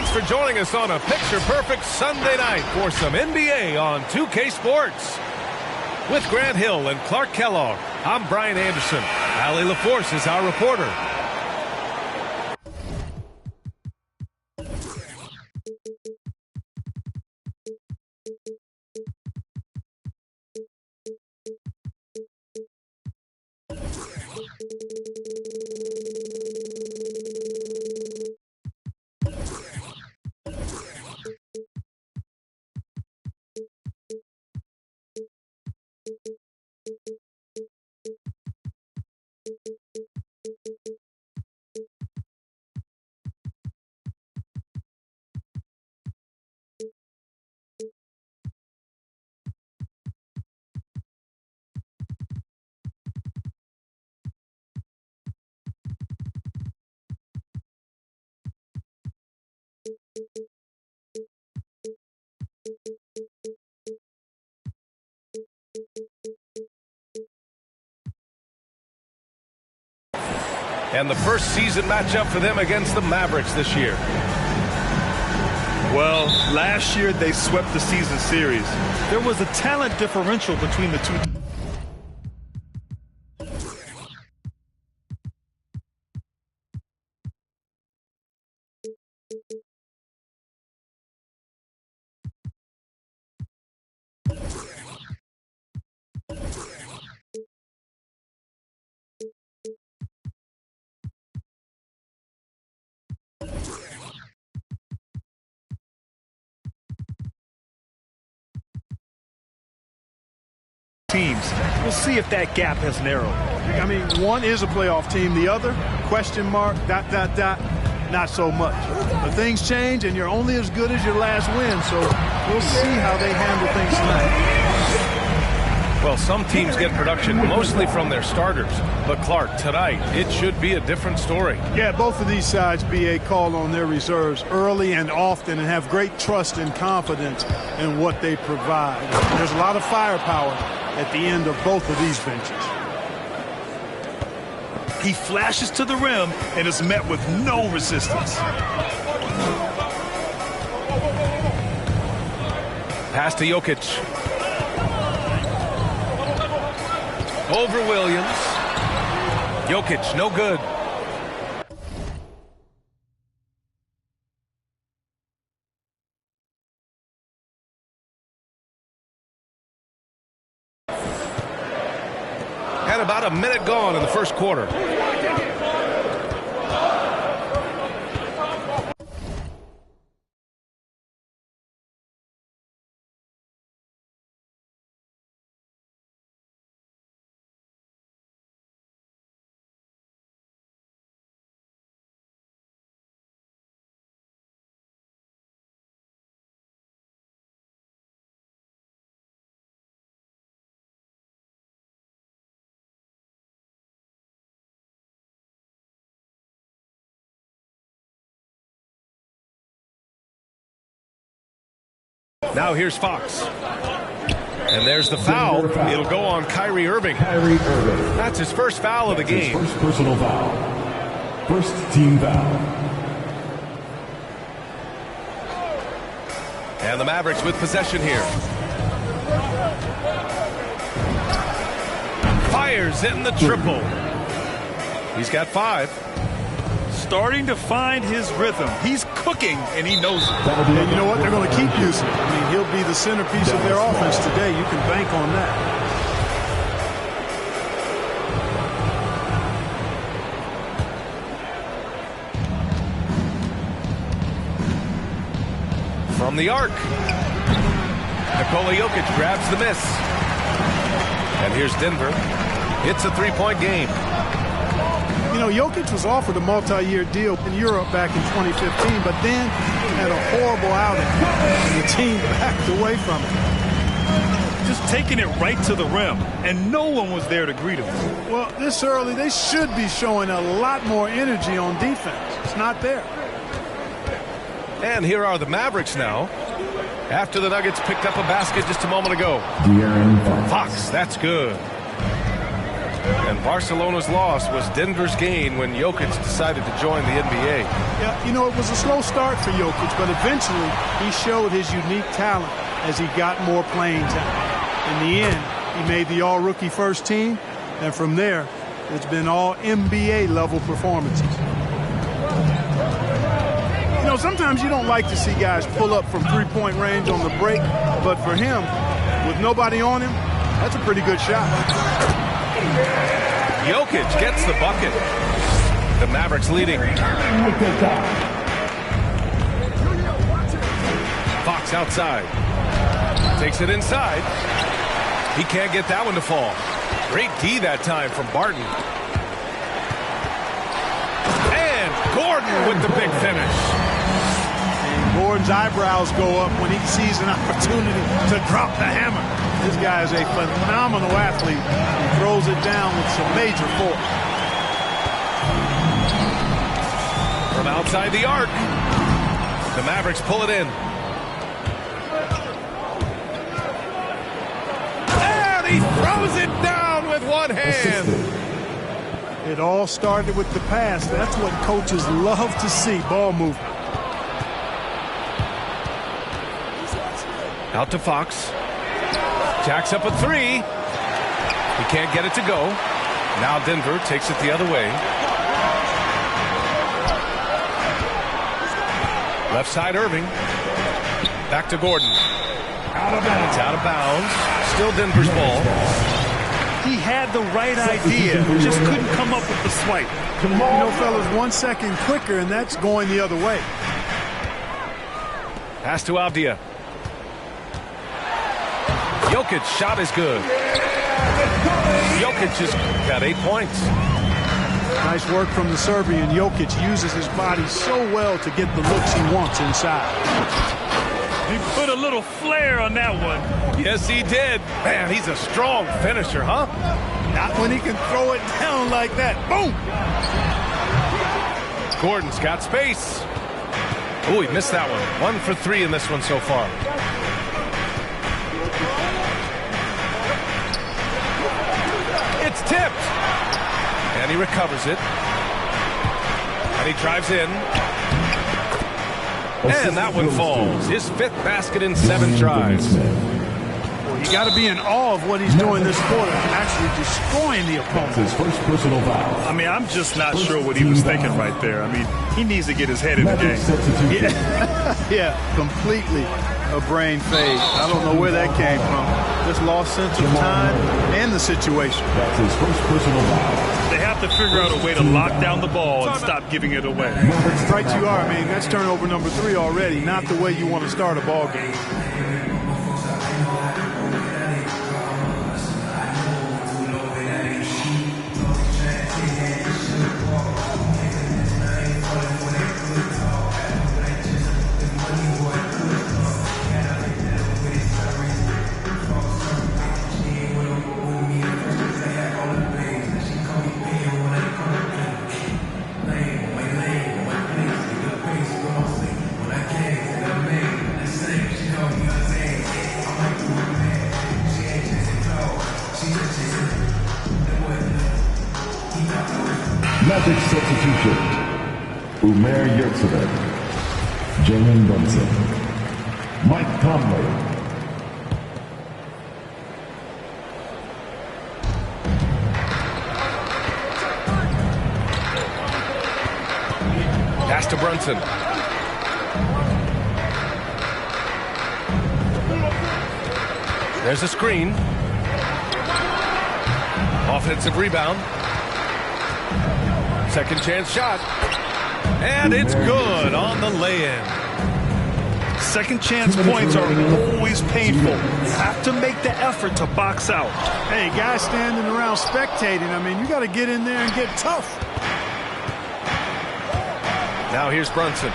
Thanks for joining us on a picture-perfect Sunday night for some NBA on 2K Sports. With Grant Hill and Clark Kellogg, I'm Brian Anderson. Allie LaForce is our reporter. And the first season matchup for them against the Mavericks this year. Well, last year they swept the season series. There was a talent differential between the two. Teams. We'll see if that gap has narrowed. I mean, one is a playoff team. The other, question mark, ... not so much. But things change, and you're only as good as your last win, so we'll see how they handle things tonight. Well, some teams get production mostly from their starters. But, Clark, tonight, it should be a different story. Yeah, both of these sides, BA, call on their reserves early and often and have great trust and confidence in what they provide. There's a lot of firepower at the end of both of these benches. He flashes to the rim and is met with no resistance. Pass to Jokic. Over Williams. Jokic, no good. And about a minute gone in the first quarter. Now here's Fox. And there's the foul. It'll go on Kyrie Irving. That's his first foul of the game. First personal foul. First team foul. And the Mavericks with possession here. Fires in the triple. He's got 5. Starting to find his rhythm. He's cooking, and he knows it. And you know what? They're going to keep using it. I mean, he'll be the centerpiece of their offense today. You can bank on that. From the arc. Nikola Jokic grabs the miss. And here's Denver. It's a three-point game. You know, Jokic was offered a multi-year deal in Europe back in 2015, but then had a horrible outing, and the team backed away from it. Just taking it right to the rim, and no one was there to greet him. Well, this early, they should be showing a lot more energy on defense. It's not there. And here are the Mavericks now. After the Nuggets picked up a basket just a moment ago. De'Aaron Fox. Fox, that's good. And Barcelona's loss was Denver's gain when Jokic decided to join the NBA. Yeah, you know, it was a slow start for Jokic, but eventually he showed his unique talent as he got more playing time. In the end, he made the all-rookie first team, and from there, it's been all NBA level performances. You know, sometimes you don't like to see guys pull up from three-point range on the break, but for him, with nobody on him, that's a pretty good shot. Jokic gets the bucket. The Mavericks leading. Fox outside. Takes it inside. He can't get that one to fall. Great D that time from Barton. And Gordon with the big finish. And Gordon's eyebrows go up when he sees an opportunity to drop the hammer. This guy is a phenomenal athlete. He throws it down with some major force. From outside the arc, the Mavericks pull it in. And he throws it down with one hand. It all started with the pass. That's what coaches love to see, ball movement. Out to Fox. Jacks up a three. He can't get it to go. Now Denver takes it the other way. Left side Irving. Back to Gordon. It's out of bounds. Still Denver's ball. He had the right idea, just couldn't come up with the swipe. You know, fellas, 1 second quicker, and that's going the other way. Pass to Avdia. Jokic shot is good. Jokic has got 8 points. Nice work from the Serbian. Jokic uses his body so well to get the looks he wants inside. He put a little flair on that one. Yes, he did. Man, he's a strong finisher, huh? Not when he can throw it down like that. Boom! Gordon's got space. Oh, he missed that one. 1 for 3 in this one so far. It's tipped. And he recovers it. And he drives in. And that one falls. His 5th basket in 7 tries. Well, you got to be in awe of what he's doing this quarter. Actually destroying the opponent. His first personal foul. I mean, I'm just not sure what he was thinking right there. I mean, he needs to get his head in the game. Yeah, completely a brain fade. I don't know where that came from. Just lost sense of time and the situation. That's his first personal foul. They have to figure out a way to lock down the ball and stop giving it away. Right you are. I mean, that's turnover number 3 already. Not the way you want to start a ball game. Magic substitution. Umer Yurtseven. Jalen Brunson. Mike Conley. Pass to Brunson. There's a screen. Offensive rebound. Second chance shot. And it's good on the lay-in. Second chance points are always painful. You have to make the effort to box out. Hey, guys standing around spectating, I mean, you got to get in there and get tough. Now here's Brunson.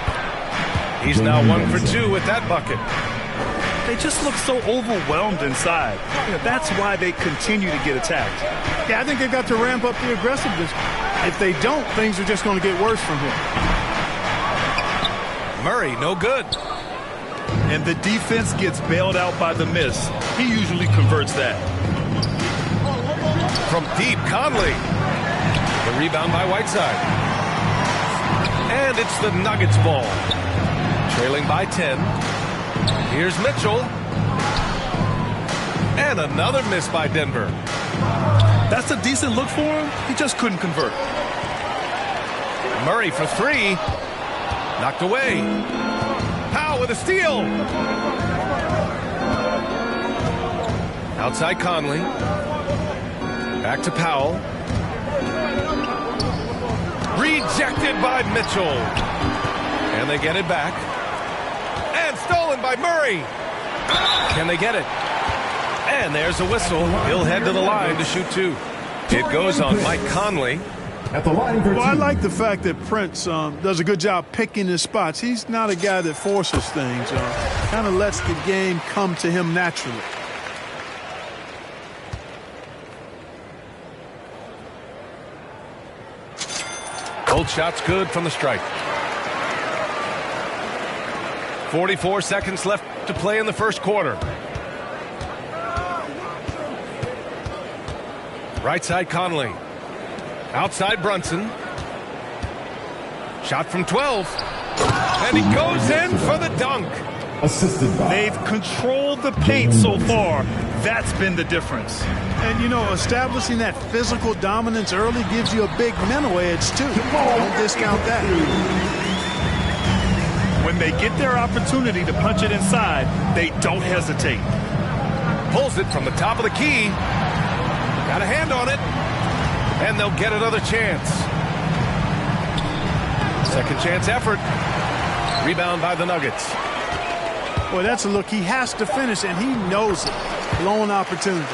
He's now 1 for 2 with that bucket. They just look so overwhelmed inside. That's why they continue to get attacked. Yeah, I think they've got to ramp up the aggressiveness. If they don't, things are just going to get worse from here. Murray, no good. And the defense gets bailed out by the miss. He usually converts that. From deep, Conley. The rebound by Whiteside. And it's the Nuggets ball. Trailing by 10. Here's Mitchell. And another miss by Denver. That's a decent look for him. He just couldn't convert. Murray for three. Knocked away. Powell with a steal. Outside Conley. Back to Powell. Rejected by Mitchell. And they get it back. And stolen by Murray. Can they get it? And there's a whistle. He'll head to the line to shoot two. It goes on Mike Conley. At the line for Well, I two. like the fact that Prince does a good job picking his spots. He's not a guy that forces things. Kind of lets the game come to him naturally. Both shots good from the strike. 44 seconds left to play in the first quarter. Right side Conley. Outside Brunson. Shot from 12. And he goes in for the dunk. Assisted by. They've controlled the paint so far. That's been the difference. And, you know, establishing that physical dominance early gives you a big mental edge, too. Don't discount that. When they get their opportunity to punch it inside, they don't hesitate. Pulls it from the top of the key. Got a hand on it. And they'll get another chance. Second chance effort. Rebound by the Nuggets. Boy, that's a look he has to finish, and he knows it. Blown opportunity.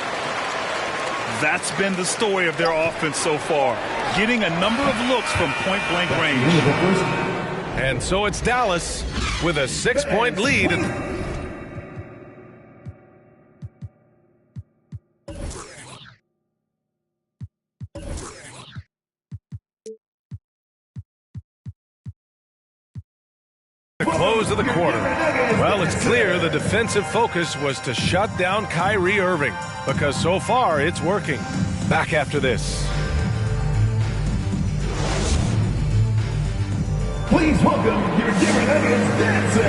That's been the story of their offense so far. Getting a number of looks from point-blank range. And so it's Dallas with a 6-point lead. The close of the quarter. Well, it's clear the defensive focus was to shut down Kyrie Irving because so far it's working. Back after this. Please welcome your Denver Nuggets dancer.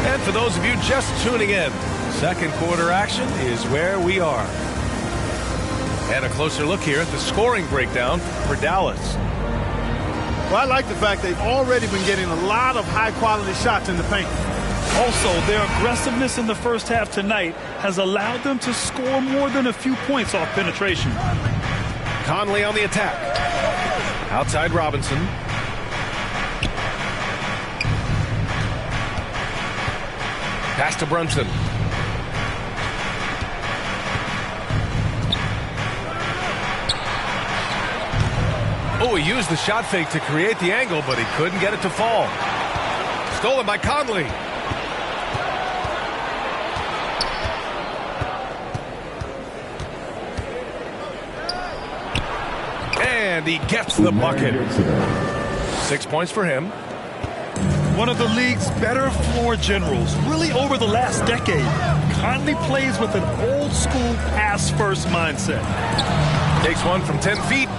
And for those of you just tuning in, second quarter action is where we are. And a closer look here at the scoring breakdown for Dallas. Well, I like the fact they've already been getting a lot of high-quality shots in the paint. Also, their aggressiveness in the first half tonight has allowed them to score more than a few points off penetration. Conley on the attack. Outside Robinson. Pass to Brunson. Oh, he used the shot fake to create the angle, but he couldn't get it to fall. Stolen by Conley. And he gets the bucket. 6 points for him. One of the league's better floor generals, really over the last decade. Conley plays with an old-school pass-first mindset. Takes one from 10 feet.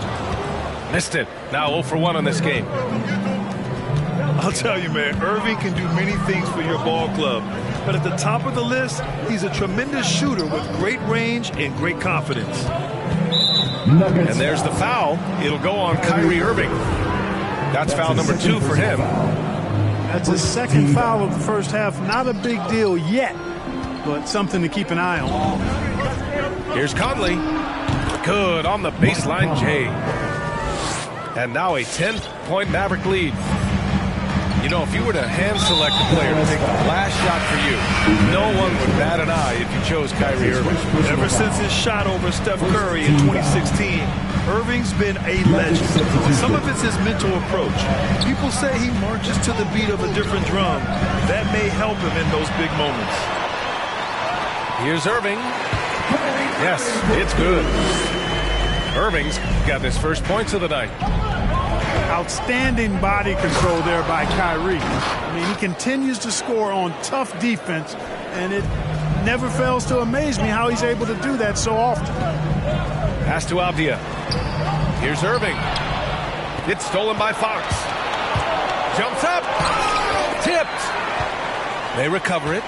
Missed it. Now 0 for 1 on this game. I'll tell you, man, Irving can do many things for your ball club. But at the top of the list, he's a tremendous shooter with great range and great confidence. And there's the foul. It'll go on Kyrie Irving. That's foul number 2 for him. That's his second foul of the first half. Not a big deal yet, but something to keep an eye on. Here's Conley. Good on the baseline, Jay. And now a 10-point Maverick lead. You know, if you were to hand select a player to take the last shot for you, no one would bat an eye if you chose Kyrie Irving. Ever since his shot over Steph Curry in 2016, Irving's been a legend. Some of it's his mental approach. People say he marches to the beat of a different drum. That may help him in those big moments. Here's Irving. Yes, it's good. Irving's got his first points of the night. Outstanding body control there by Kyrie. I mean, he continues to score on tough defense, and it never fails to amaze me how he's able to do that so often. Pass to Avdia. Here's Irving. It's stolen by Fox. Jumps up. Tipped. They recover it.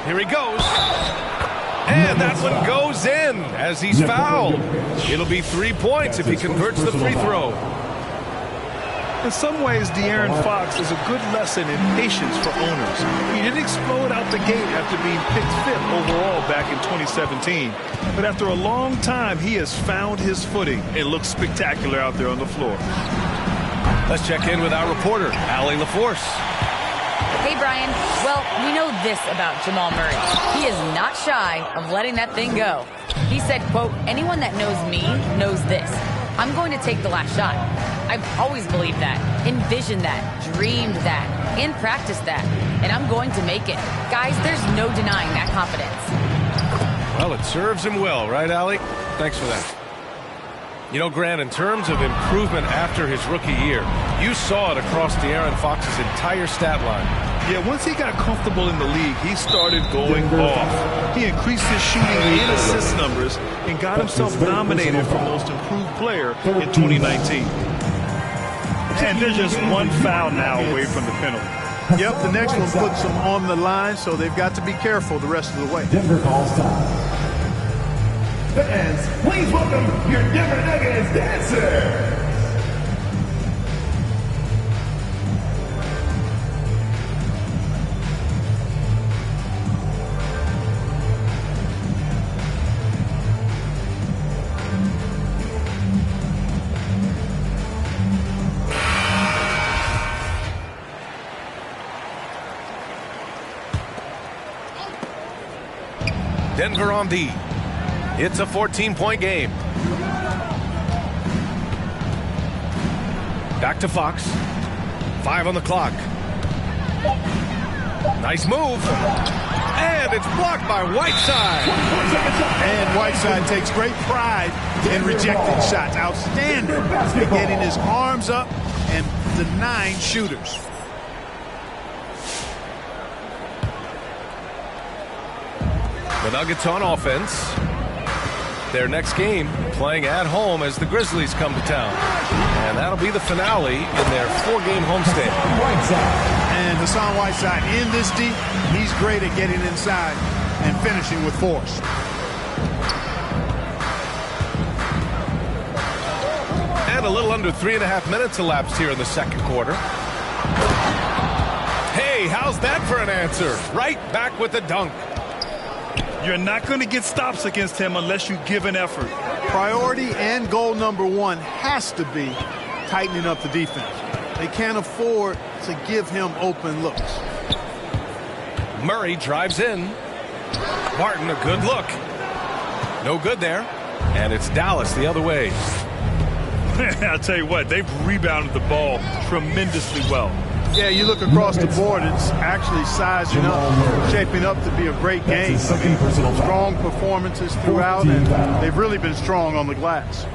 Here he goes. And that one goes in as he's fouled. It'll be 3 points if he converts the free throw. In some ways, De'Aaron Fox is a good lesson in patience for owners. He didn't explode out the gate after being picked 5th overall back in 2017. But after a long time, he has found his footing and looks spectacular out there on the floor. Let's check in with our reporter, Allie LaForce. Hey, Brian. Well, we know this about Jamal Murray. He is not shy of letting that thing go. He said, quote, anyone that knows me knows this. I'm going to take the last shot. I've always believed that, envisioned that, dreamed that, and practiced that. And I'm going to make it. Guys, there's no denying that confidence. Well, it serves him well, right, Allie? Thanks for that. You know, Grant, in terms of improvement after his rookie year, you saw it across De'Aaron Fox's entire stat line. Yeah, once he got comfortable in the league, he started going off. He increased his shooting and assist numbers and got himself nominated for Most Improved Player in 2019. And there's just one foul now away from the penalty. Yep, the next one puts them on the line, so they've got to be careful the rest of the way. Denver calls time. Fans, please welcome your Denver Nuggets dancers. Denver on D. It's a 14-point game. Back to Fox. 5 on the clock. Nice move. And it's blocked by Whiteside. And Whiteside takes great pride in rejecting shots. Outstanding at getting his arms up and denying shooters. The Nuggets on offense. Their next game playing at home as the Grizzlies come to town. And that'll be the finale in their 4-game homestand. And Hassan Whiteside in this deep, he's great at getting inside and finishing with force. And a little under 3.5 minutes elapsed here in the second quarter. Hey, how's that for an answer? Right back with the dunk. You're not going to get stops against him unless you give an effort. Priority and goal number one has to be tightening up the defense. They can't afford to give him open looks. Murray drives in. Martin, a good look. No good there. And it's Dallas the other way. I'll tell you what, they've rebounded the ball tremendously well. Yeah, you look across the board, it's actually sizing up, shaping up to be a great game. Strong performances throughout, and they've really been strong on the glass.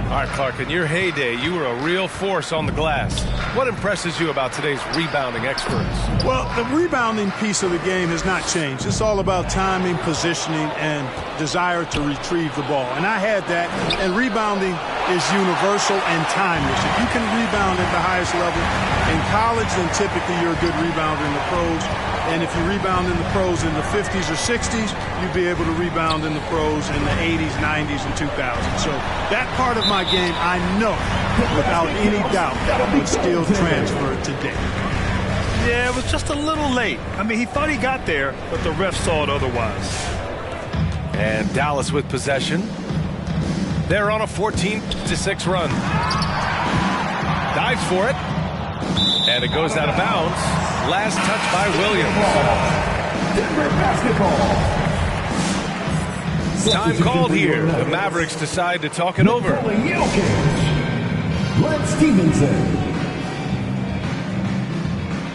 All right, Clark, in your heyday, you were a real force on the glass. What impresses you about today's rebounding experts? Well, the rebounding piece of the game has not changed. It's all about timing, positioning, and desire to retrieve the ball. And I had that, and rebounding is universal and timeless. If you can rebound at the highest level in college, then typically you're a good rebounder in the pros. And if you rebound in the pros in the 50s or 60s, you'd be able to rebound in the pros in the 80s, 90s, and 2000s. So that part of my game, I know, without any doubt, would still transfer today. Yeah, it was just a little late. I mean, he thought he got there, but the ref saw it otherwise. And Dallas with possession. They're on a 14-6 run. Dives for it. And it goes out of bounds. Last touch by Williams. Denver basketball. Time called here. The Mavericks decide to talk it over. Len Stevenson.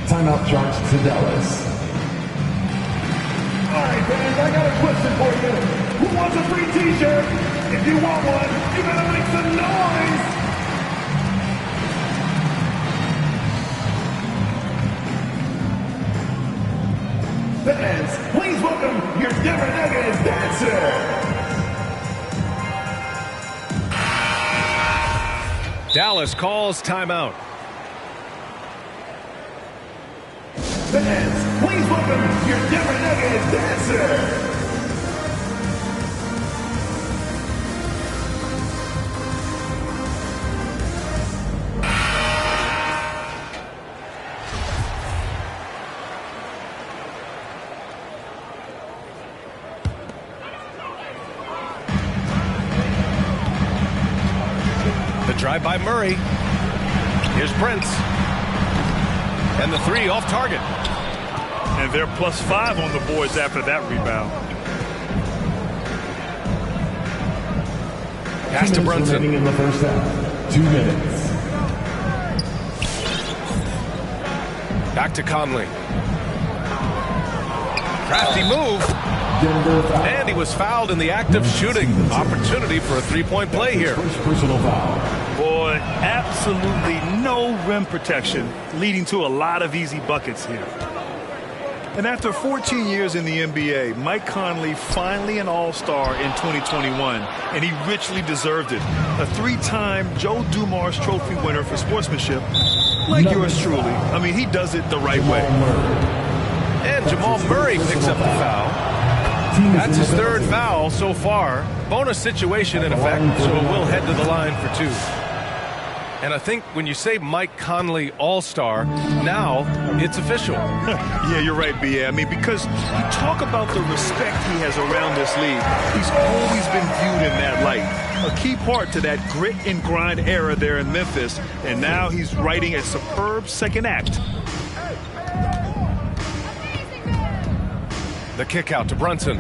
Timeout charge to Dallas. All right, fans, I got a question for you. Who wants a free t-shirt? If you want one, you gotta make some noise. Fans, please welcome your Denver Nuggets dancer. Dallas calls timeout. Fans, please welcome your Denver Nuggets dancer. The drive by Murray. Here's Prince. And the three off target. And they're +5 on the boards after that rebound. Pass to Brunson. Remaining in the first half. 2 minutes. Back to Conley. Crafty move. Denver foul. And he was fouled in the act of shooting. Opportunity for a three-point play here. First personal foul. Boy, absolutely no rim protection, leading to a lot of easy buckets here. And after 14 years in the NBA, Mike Conley finally an All-Star in 2021, and he richly deserved it. A 3-time Joe Dumars Trophy winner for sportsmanship, like yours truly. I mean, he does it the right way. And Jamal Murray picks up the foul. That's his third foul so far. Bonus situation in effect, so we'll head to the line for 2. And I think when you say Mike Conley All-Star, now it's official. Yeah, you're right, B.A. I mean, because you talk about the respect he has around this league. He's always been viewed in that light. A key part to that grit and grind era there in Memphis. And now he's writing a superb second act. The kick out to Brunson.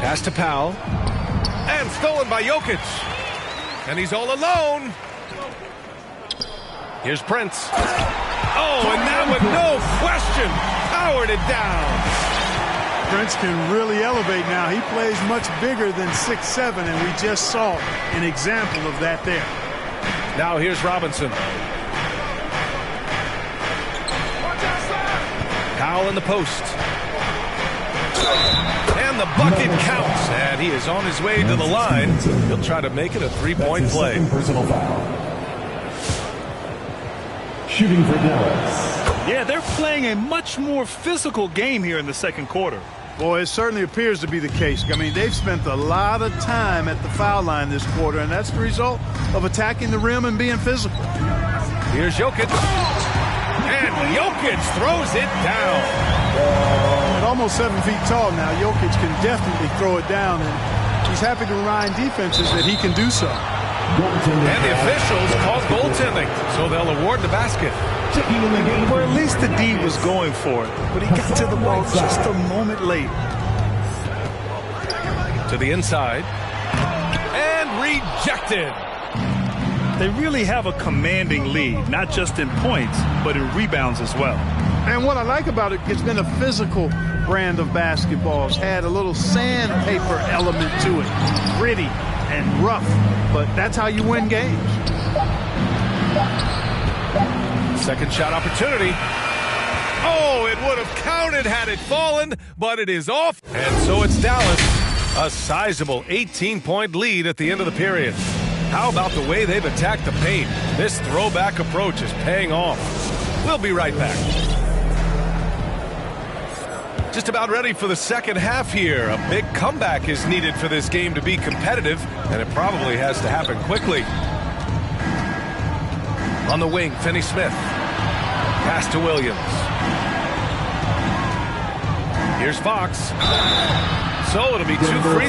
Pass to Powell. And stolen by Jokic. And he's all alone. Here's Prince. Oh, and that one, no question, powered it down. Prince can really elevate now. He plays much bigger than 6'7", and we just saw an example of that there. Now here's Robinson. Powell in the post. And the bucket counts, and he is on his way to the line. He'll try to make it a three-point play. Personal foul. Shooting for Dallas. Yeah, they're playing a much more physical game here in the second quarter. Boy, it certainly appears to be the case. I mean, they've spent a lot of time at the foul line this quarter, and that's the result of attacking the rim and being physical. Here's Jokic. And Jokic throws it down. At almost 7 feet tall now, Jokic can definitely throw it down, and he's happy to remind defenses that he can do so. And the officials called goaltending, so they'll award the basket. Well, at least the D was going for it, but he got to the ball just a moment late. To the inside. And rejected. They really have a commanding lead, not just in points, but in rebounds as well. And what I like about it, it's been a physical brand of basketball. It's had a little sandpaper element to it. Gritty and rough, but that's how you win games. Second shot opportunity. Oh, it would have counted had it fallen, but it is off. And so it's Dallas. A sizable 18-point lead at the end of the period. How about the way they've attacked the paint? This throwback approach is paying off. We'll be right back. Just about ready for the second half here. A big comeback is needed for this game to be competitive, and it probably has to happen quickly. On the wing, Finney-Smith. Pass to Williams. Here's Fox. So it'll be 2 free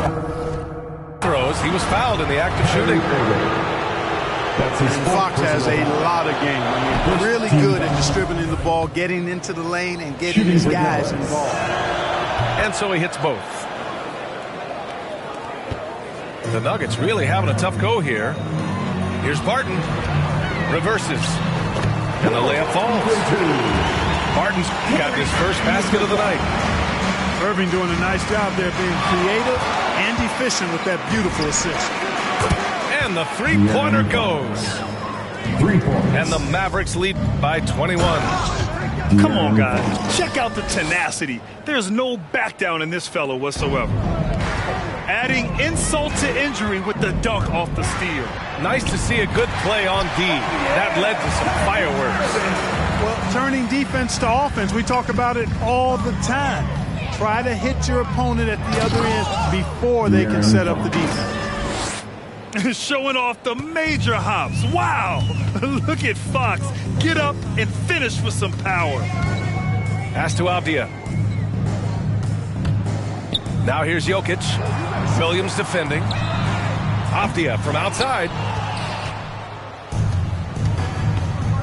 throws. He was fouled in the act of shooting. And Fox has a lot of game. I mean, really good at distributing the ball, getting into the lane, and getting his guys involved. And so he hits both. The Nuggets really having a tough go here. Here's Barton. Reverses. And the layup falls. Barton's got his first basket of the night. Irving doing a nice job there, being creative and efficient with that beautiful assist. And the three-pointer goes. 3 points. And the Mavericks lead by 21. Come on, guys. Check out the tenacity. There's no back down in this fellow whatsoever. Adding insult to injury with the dunk off the steal. Nice to see a good play on D. That led to some fireworks. Well, turning defense to offense, we talk about it all the time. Try to hit your opponent at the other end before they can set up the defense. Showing off the major hops. Wow! Look at Fox. Get up and finish with some power. Pass to Avdia. Now here's Jokic. Williams defending. Avdia from outside.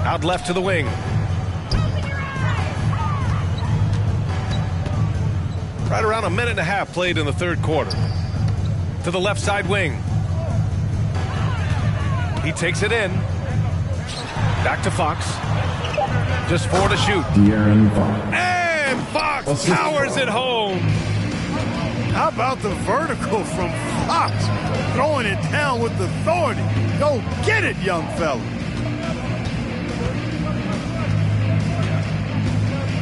Out left to the wing. Right around a minute and a half played in the third quarter. To the left side wing. He takes it in. Back to Fox. Just 4 to shoot. De'Aaron Fox. And Fox powers it home. How about the vertical from Fox? Throwing it down with authority. Go get it, young fella.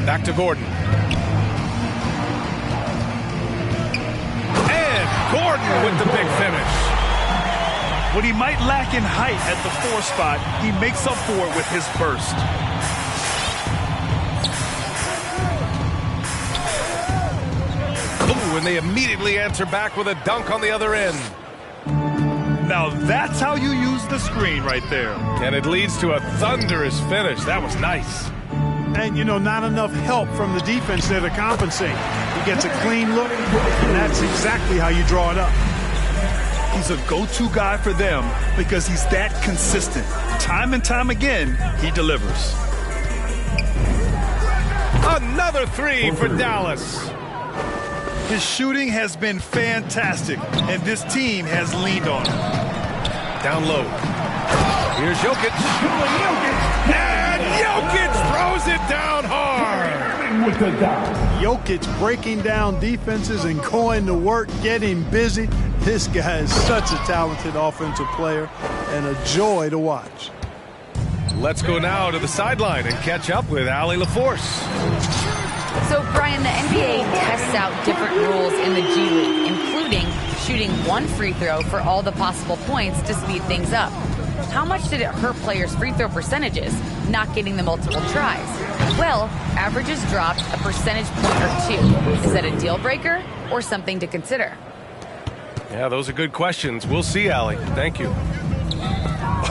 Back to Gordon. And Gordon with the big finish. What he might lack in height at the 4 spot, he makes up for it with his burst. Ooh, and they immediately answer back with a dunk on the other end. Now that's how you use the screen right there. And it leads to a thunderous finish. That was nice. And, you know, not enough help from the defense there to compensate. He gets a clean look, and that's exactly how you draw it up. He's a go-to guy for them because he's that consistent. Time and time again, he delivers. Another 3 for Dallas. His shooting has been fantastic, and this team has leaned on him. Down low. Here's Jokic. And Jokic throws it down hard. With the dunk. Jokic breaking down defenses and going to work, getting busy. This guy is such a talented offensive player and a joy to watch. Let's go now to the sideline and catch up with Allie LaForce. So, Brian, the NBA tests out different rules in the G League, including shooting 1 free throw for all the possible points to speed things up. How much did it hurt players' free throw percentages not getting the multiple tries? Well, averages dropped a percentage point or 2. Is that a deal breaker or something to consider? Yeah, those are good questions. We'll see, Allie. Thank you.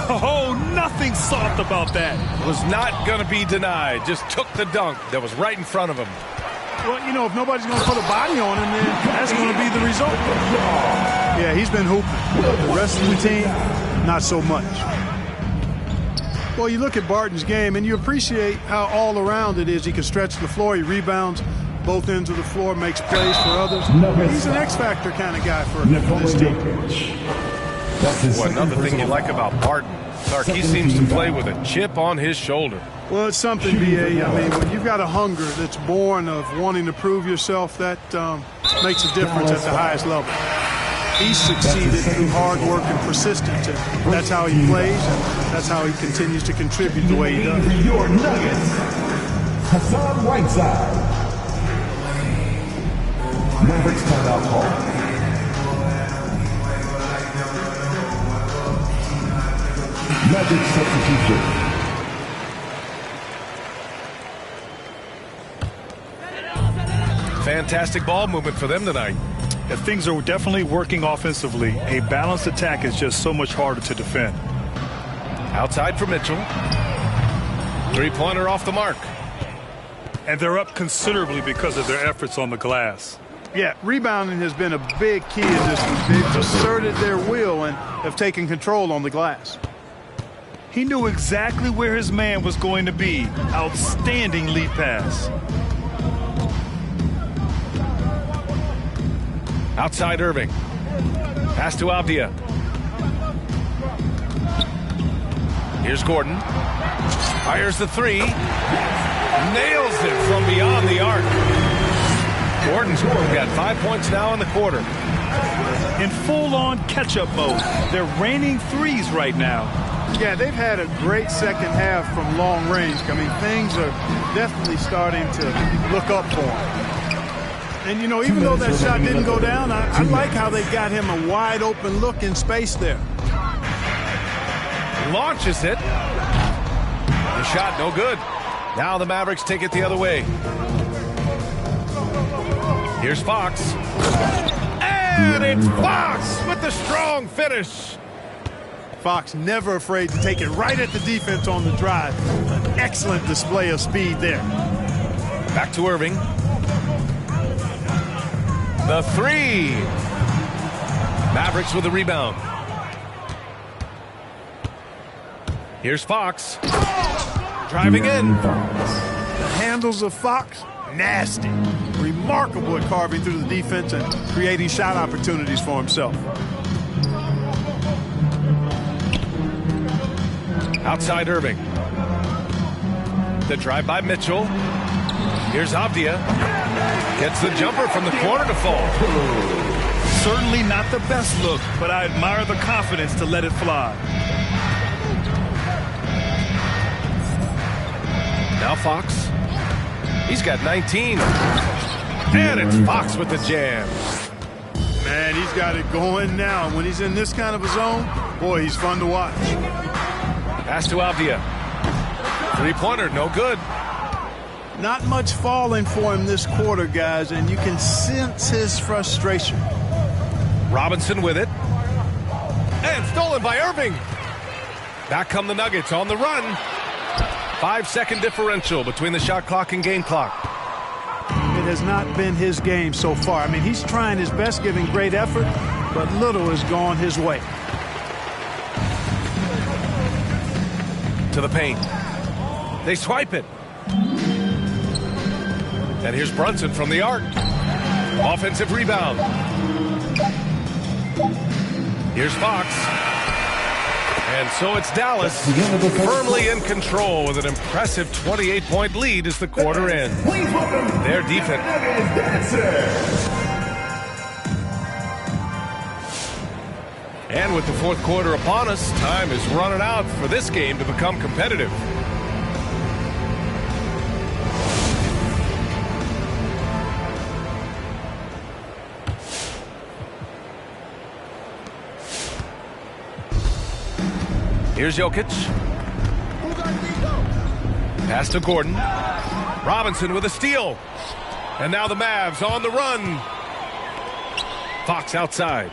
Oh, nothing soft about that. Was not going to be denied. Just took the dunk that was right in front of him. Well, you know, if nobody's going to put a body on him, then that's going to be the result. Yeah, he's been hooping. The rest of the team, not so much. Well, you look at Barton's game, and you appreciate how all around it is. He can stretch the floor. He rebounds both ends of the floor, makes plays for others. He's an X-factor kind of guy for this team. Well, another thing you like about Barton, Clark, he seems to play with a chip on his shoulder. Well, it's something, B.A. I mean, when you've got a hunger that's born of wanting to prove yourself, that makes a difference at the highest level. He's succeeded through hard work and persistence, and that's how he plays, and that's how he continues to contribute the way he does. Your Nuggets, Hassan Whiteside. Mavericks timeout call. Magic substitution. Fantastic ball movement for them tonight. If things are definitely working offensively, a balanced attack is just so much harder to defend. Outside for Mitchell. Three-pointer off the mark. And they're up considerably because of their efforts on the glass. Yeah, rebounding has been a big key in this one. They've asserted their will and have taken control on the glass. He knew exactly where his man was going to be. Outstanding lead pass. Outside Irving. Pass to Avdia. Here's Gordon. Fires the 3. Nails it from beyond the arc. Gordon's got 5 points now in the quarter. In full-on catch-up mode. They're raining threes right now. Yeah, they've had a great second half from long range. I mean, things are definitely starting to look up for him. And, you know, even though that shot didn't go down, I like how they got him a wide open look in space there. Launches it. The shot no good. Now the Mavericks take it the other way. Here's Fox. And it's Fox with the strong finish. Fox never afraid to take it right at the defense on the drive. An excellent display of speed there. Back to Irving. The three. Mavericks with the rebound. Here's Fox. Driving in. The handles of Fox, nasty. Remarkable at carving through the defense and creating shot opportunities for himself. Outside Irving. The drive by Mitchell. Here's Avdia. Gets the jumper from the corner to fall. Certainly not the best look, but I admire the confidence to let it fly. Now Fox. He's got 19. And it's Fox with the jam. Man, he's got it going now. When he's in this kind of a zone, boy, he's fun to watch. Pass to Avdia. Three-pointer, no good. Not much falling for him this quarter, guys, and you can sense his frustration. Robinson with it. And stolen by Irving. Back come the Nuggets on the run. 5-second differential between the shot clock and game clock. It has not been his game so far. I mean, he's trying his best, giving great effort, but little has gone his way. To the paint. They swipe it. And here's Brunson from the arc. Offensive rebound. Here's Fox. And so it's Dallas firmly in control with an impressive 28-point lead as the quarter ends. Their defense. And with the fourth quarter upon us, time is running out for this game to become competitive. Here's Jokic. Pass to Gordon. Robinson with a steal. And now the Mavs on the run. Fox outside.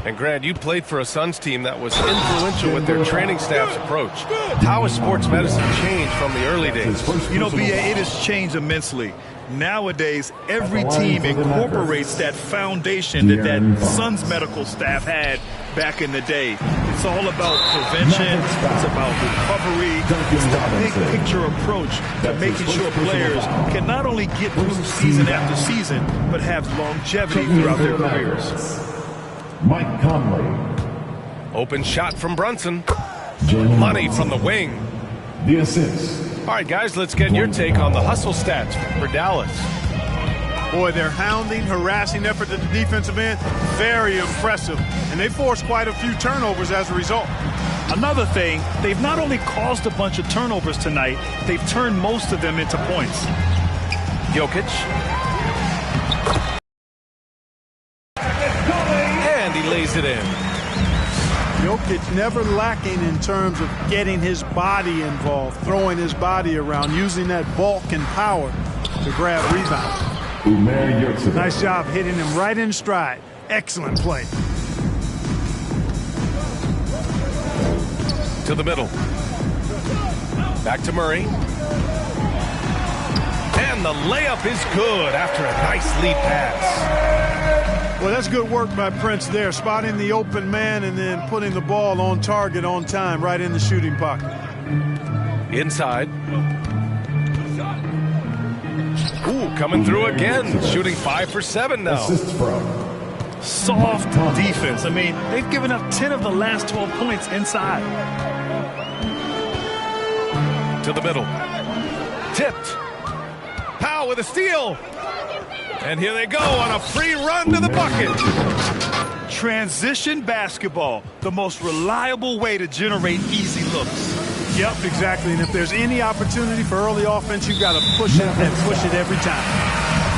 And Grant, you played for a Suns team that was influential with their training staff's approach. How has sports medicine changed from the early days? You know, B.A., it has changed immensely. Nowadays, every team incorporates that foundation that Suns medical staff had back in the day. It's all about prevention. It's about recovery. It's the big picture approach to making sure players can not only get through season after season, but have longevity throughout their careers. Mike Conley. Open shot from Brunson. Money from the wing. The assist. All right, guys, let's get your take on the hustle stats for Dallas. Boy, their hounding, harassing effort at the defensive end, very impressive. And they forced quite a few turnovers as a result. Another thing, they've not only caused a bunch of turnovers tonight, they've turned most of them into points. Jokic. And he lays it in. Jokic never lacking in terms of getting his body involved, throwing his body around, using that bulk and power to grab rebounds. Nice job hitting him right in stride. Excellent play. To the middle. Back to Murray. And the layup is good after a nice lead pass. Well, that's good work by Prince there, spotting the open man and then putting the ball on target on time right in the shooting pocket. Inside. Ooh, coming through again, shooting 5 for 7 now. Soft defense. I mean, they've given up 10 of the last 12 points inside. To the middle. Tipped. Powell with a steal. And here they go on a free run to the bucket. Transition basketball, the most reliable way to generate easy looks. Yep, exactly. And if there's any opportunity for early offense, you've got to push it and push it every time.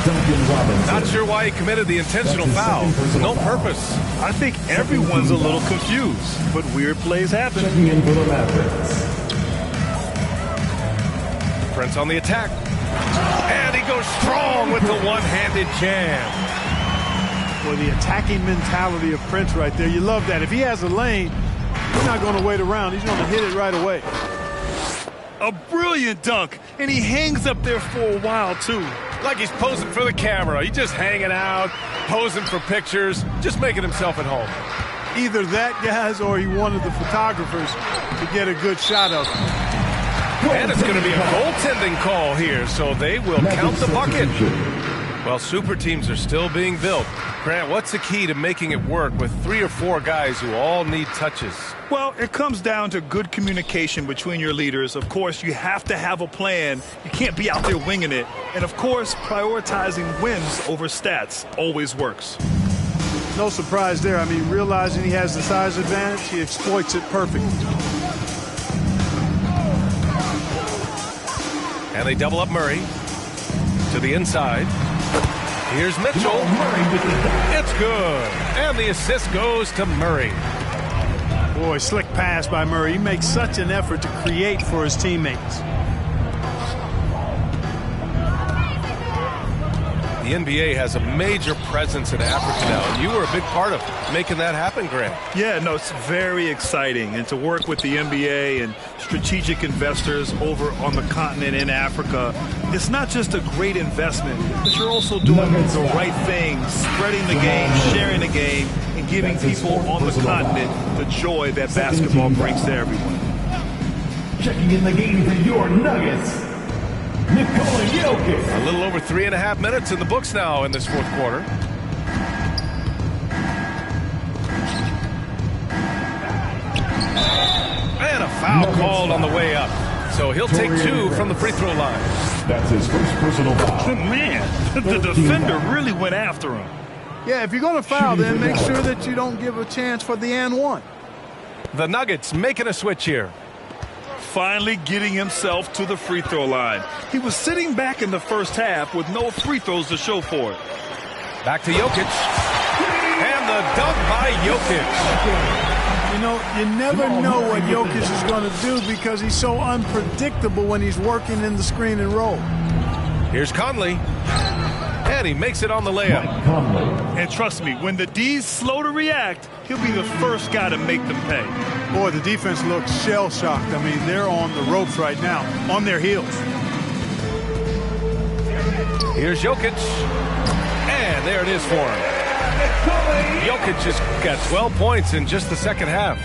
Duncan Robinson. Not sure why he committed the intentional foul. No purpose. I think everyone's a little confused, but weird plays happen. Checking in for the Mavericks. Prince on the attack. And he goes strong with the one-handed jam. Well, the attacking mentality of Prince right there. You love that. If he has a lane, he's not going to wait around. He's going to hit it right away. A brilliant dunk, and he hangs up there for a while, too. Like he's posing for the camera. He's just hanging out, posing for pictures, just making himself at home. Either that, guys, or he wanted the photographers to get a good shot of him. And it's going to be a goaltending call here, so they will count the bucket. Well, super teams are still being built. Grant, what's the key to making it work with 3 or 4 guys who all need touches? Well, it comes down to good communication between your leaders. Of course, you have to have a plan. You can't be out there winging it. And, of course, prioritizing wins over stats always works. No surprise there. I mean, realizing he has the size advantage, he exploits it perfectly. And they double up Murray to the inside. Here's Mitchell. It's good. And the assist goes to Murray. Boy, slick pass by Murray. He makes such an effort to create for his teammates. The NBA has a major presence in Africa now, and you were a big part of making that happen, Grant. Yeah, no, it's very exciting. And to work with the NBA and strategic investors over on the continent in Africa, it's not just a great investment, but you're also doing the right thing, spreading the game, sharing the game, and giving people on the continent the joy that basketball brings to everyone. Checking in the game for your Nuggets, Nikola Jokic. A little over 3.5 minutes in the books now in this fourth quarter. And a foul called on the way up. So he'll take 2 from the free throw line. That's his first personal foul. Man, the defender really went after him. Yeah, if you're going to foul, then make sure that you don't give a chance for the and one. The Nuggets making a switch here. Finally getting himself to the free throw line. He was sitting back in the first half with no free throws to show for it. Back to Jokic. And the dunk by Jokic. You know, you never know what Jokic is going to do because he's so unpredictable when he's working in the screen and roll. Here's Conley. And he makes it on the layup. And trust me, when the D's slow to react, he'll be the first guy to make them pay. Boy, the defense looks shell-shocked. I mean, they're on the ropes right now, on their heels. Here's Jokic. And there it is for him. Jokic just got 12 points in just the second half.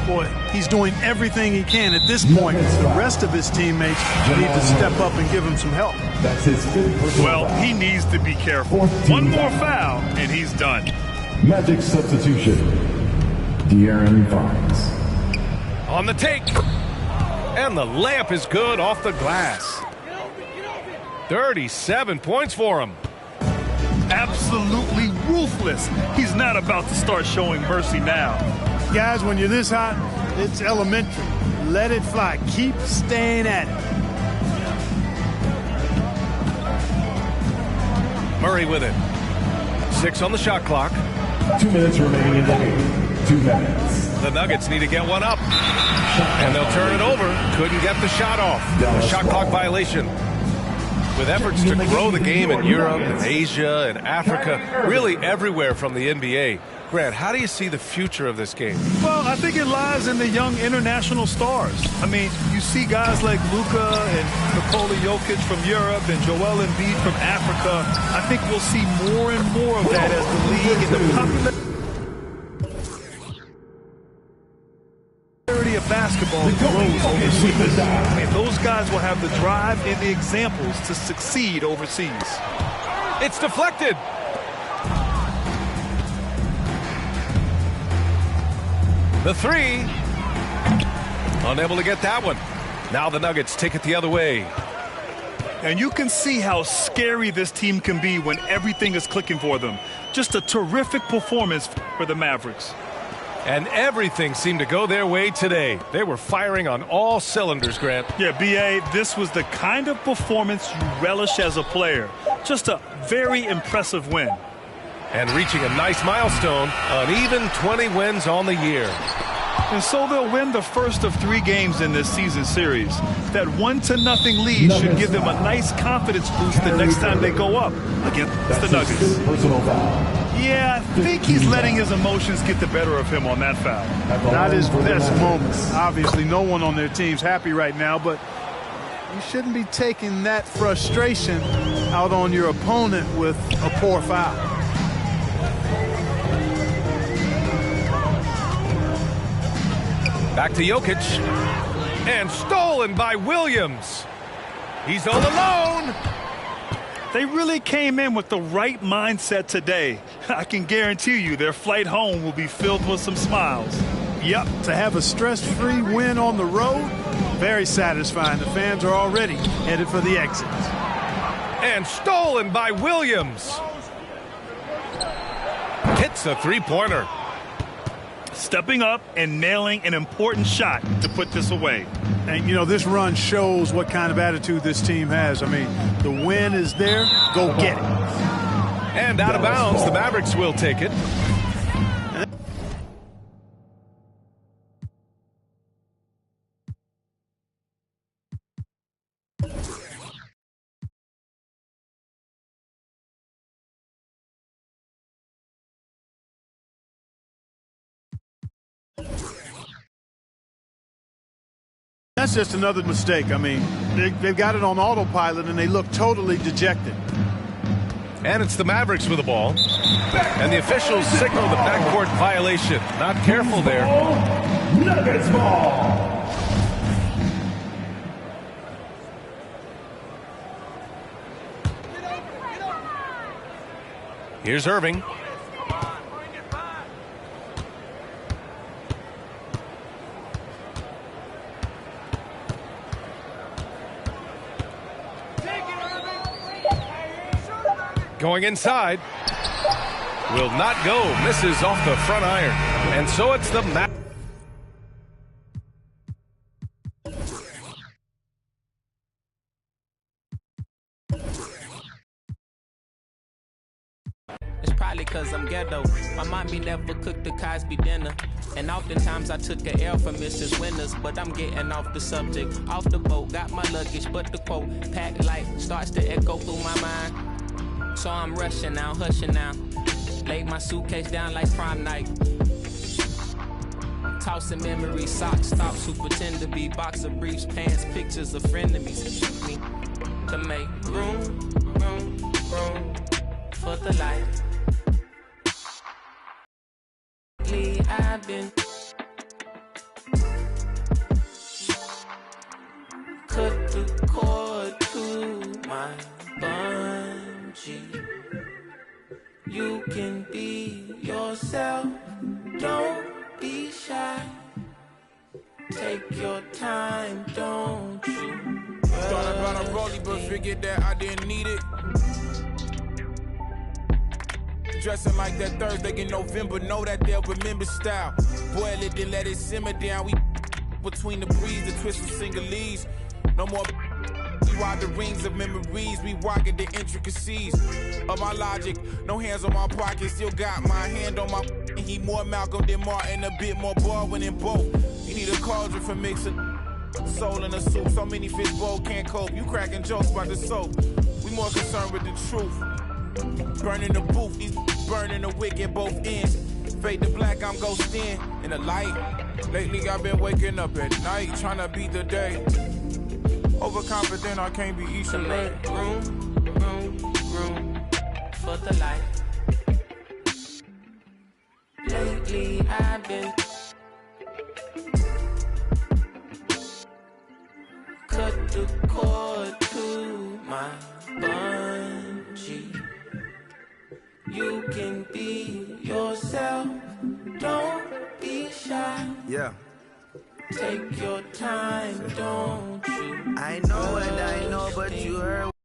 Boy, he's doing everything he can at this point. The rest of his teammates need to step up and give him some help. That's his 5th personal Well, foul. he needs to be careful. One more foul, and he's done. Magic substitution. De'Aaron Fox. On the take. And the layup is good off the glass. 37 points for him. Absolutely ruthless. He's not about to start showing mercy now. Guys, when you're this hot, it's elementary. Let it fly. Keep staying at it. Murray with it. 6 on the shot clock. 2 minutes remaining in the game. 2 minutes. The Nuggets need to get one up. And they'll turn it over. Couldn't get the shot off. A shot clock violation. With efforts to grow the game in Europe and Asia and Africa, really everywhere from the NBA. Grant, how do you see the future of this game? Well, I think it lies in the young international stars. I mean, you see guys like Luka and Nikola Jokic from Europe and Joel Embiid from Africa. I think we'll see more and more of that as the league and the popularity of basketball grows overseas. I mean, those guys will have the drive and the examples to succeed overseas. It's deflected. The 3. Unable to get that one. Now the Nuggets take it the other way. And you can see how scary this team can be when everything is clicking for them. Just a terrific performance for the Mavericks. And everything seemed to go their way today. They were firing on all cylinders, Grant. Yeah, B.A., this was the kind of performance you relish as a player. Just a very impressive win. And reaching a nice milestone, an even 20 wins on the year. And so they'll win the first of 3 games in this season series. That 1-0 lead should give them a nice confidence boost the next time they go up against the Nuggets. Yeah, I think he's letting his emotions get the better of him on that foul. Not his best moment. Obviously, no one on their team's happy right now, but you shouldn't be taking that frustration out on your opponent with a poor foul. Back to Jokic. And stolen by Williams. He's all alone. They really came in with the right mindset today. I can guarantee you their flight home will be filled with some smiles. Yep, to have a stress-free win on the road, very satisfying. The fans are already headed for the exits. And stolen by Williams. Hits a three-pointer. Stepping up and nailing an important shot to put this away. And, you know, this run shows what kind of attitude this team has. I mean, the win is there. Go get it. And out of bounds, the Mavericks will take it. That's just another mistake. I mean, they've got it on autopilot, and they look totally dejected. And it's the Mavericks with the ball. And the officials signal the backcourt violation. Not careful there. Nuggets ball. Here's Irving. Going inside. Will not go. Misses off the front iron. And so it's the It's probably cause I'm ghetto. My mommy never cooked the Cosby dinner. And oftentimes I took a L from Mrs. Winters. But I'm getting off the subject. Off the boat, got my luggage, but the quote packed light starts to echo through my mind. So I'm rushing now, hushing now. Laid my suitcase down like prom night. Tossing memories, socks, stops who pretend to be boxer briefs, pants, pictures of frenemies. Me to make room for the light. Lately I've been cut the cord to my bungee. You can be yourself, don't be shy. Take your time, don't you? Thought about a rollie, but figured that I didn't need it. Dressing like that Thursday in November, know that they'll remember style. Boil it, then let it simmer down. We between the breeze, the twist of singlese. No more. We ride the rings of memories. We rockin' the intricacies of my logic. No hands on my pocket, still got my hand on my. He more Malcolm than Martin, a bit more Baldwin than both. You need a cauldron for mixing soul in a soup. So many fish bowl can't cope. You cracking jokes about the soap. We more concerned with the truth. Burning the booth, these burning the wick at both ends. Fade to black, I'm ghosting in the light. Lately I've been waking up at night, trying to beat the day. Overconfident, I can't be each to make room for the light. Lately I've been cut the cord to my bungee. You can be yourself, don't be shy. Yeah. Take your time, don't you? I know and I know, but you heard.